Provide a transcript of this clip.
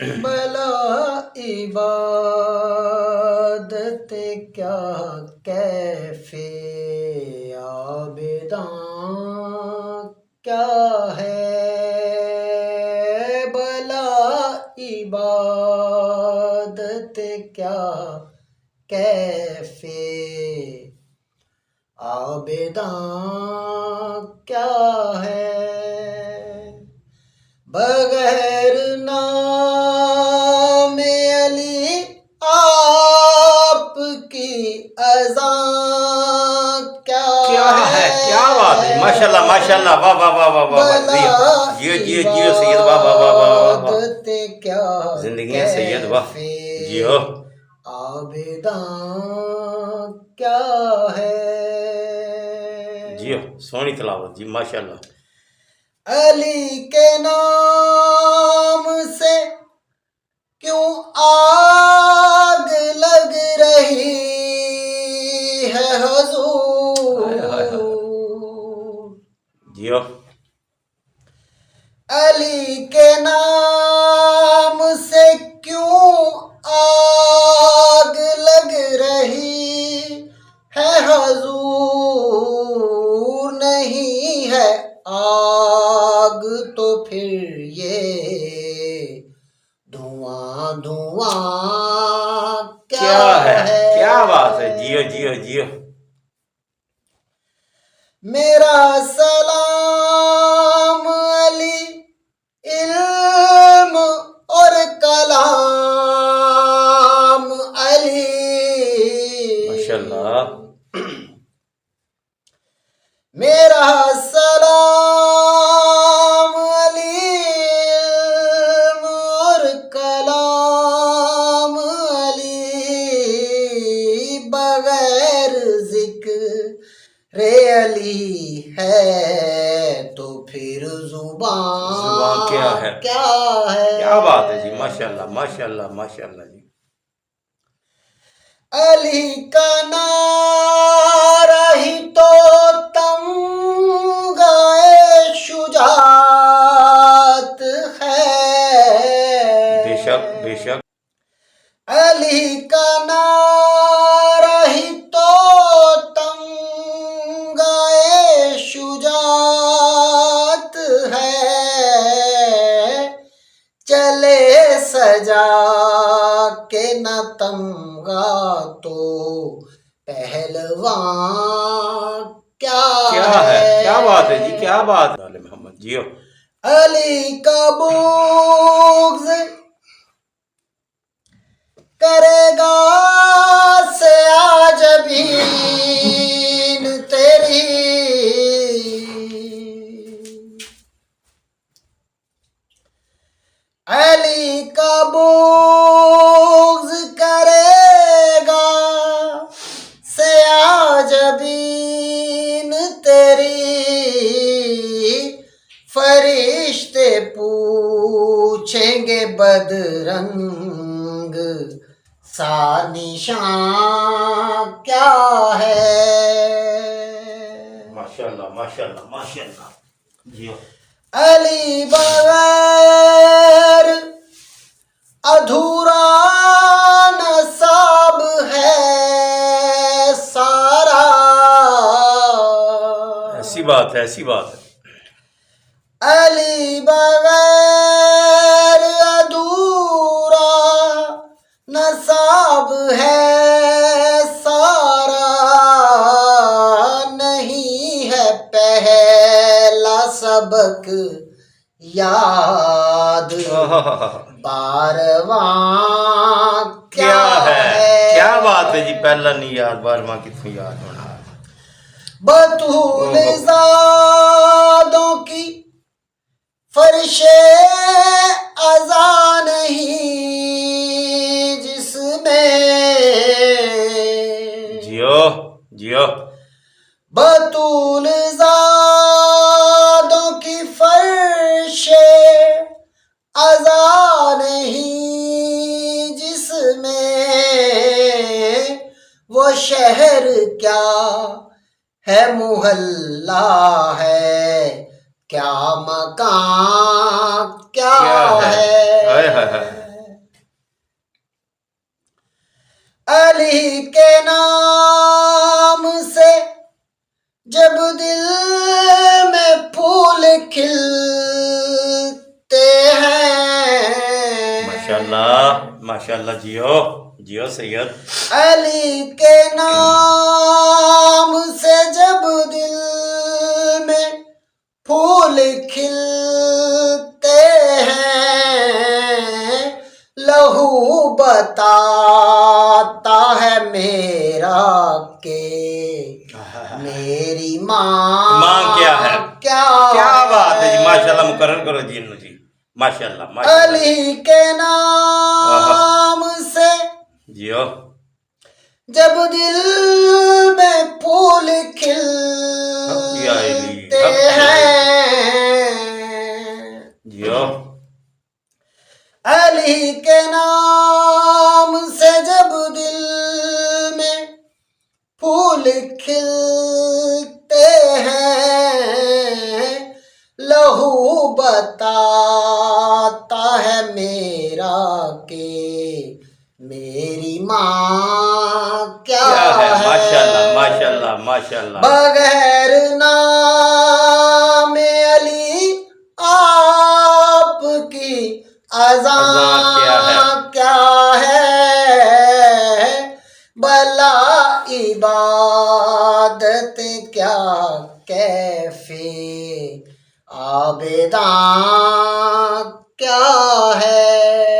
بلا عبادت کیا کیف عابداں کیا ہے، بلا عبادت کیا کیف عابداں کیا ہے، بغیر نام علی آپ کی اذان کیا ہے، کیا بات ہے، ماشاء اللہ ماشاء اللہ، واہ واہ واہ واہ واہ، جیو جیو جیو سید، واہ واہ واہ واہ واہ، کیا زندگی سید، واہ جیو، عابداں کیا ہے، جیو سونی تلاوت جی، ماشاء اللہ۔ علی کے نام سے کیوں آگ لگ رہی ہے حضور، جیو علی کے نام سے کیوں آگ لگ رہی ہے حضور، نہیں ہے آگ تو پھر یہ دھواں دھواں کیا ہے، کیا بات ہے، جیو جیو جیو، میرا سلام علی علم اور کلام علی، ماشاء اللہ، میرا سلام علی علم اور کلام علی، بغیر ذکر علی ہے تو پھر زبان کیا ہے، کیا بات ہے جی، ماشاء اللہ ماشاء اللہ ماشاء اللہ جی، علی کا نعرہ ہی تو تمغہ شجاعت ہے، بے شک بے شک، علی کا نعرہ ہی تو تمغہ شجاعت ہے، چلے سجا کے نہ تمغہ تو پہلوان کیا ہے، کیا بات ہے جی، کیا بات ہے، محمد جیو، علی کا بغض کرے گا سیاجبین تیری، علی کا بغض کرے گا سیاجبین تیری، فرشتے پوچھیں گے بدرنگ سا نشان کیا ہے، ماشاء اللہ ماشاء اللہ ماشاء اللہ جیو، علی بغیر ادھورا نصاب ہے سارا، ایسی بات ہے ایسی بات ہے، علی بغیر ادھورا نصاب ہے سارا، نہیں ہے پہلا سبق یاد بارواں کیا ہے، کیا بات ہے جی، پہلا نہیں یاد، بارواں کتنی یاد ہونا، بطول زادوں کی فرش ازاں نہیں جس میں، جیو جیو، بطول زادوں کی فرش ازاں نہیں جس میں، وہ شہر کیا ہے محلہ ہے کیا مکان کیا ہے، ماشاءاللہ جیو جیو سید. علی کے نام سے جب دل میں پھول کھلتے ہیں لہو بتاتا ہے میرا کہ میری ماں کیا ہے؟ کیا بات ہے جی، ماشاءاللہ. مقرر کرو جی انہوں جی. ماشاءاللہ ماشاءاللہ. علی کے نام سے جیو جب دل میں پھول یا علی، کھلتے ہیں جیو علی کے نام سے جب دل میں پھول کھلتے ہیں لہو بتاتا ہے میرا کہ میری ماں کیا ہے. ماشاءاللہ ماشاءاللہ ماشاءاللہ. بغیر نام علی آپ کی اذان کیا ہے بلا عبادت کیا کیفی عابداں کیا ہے.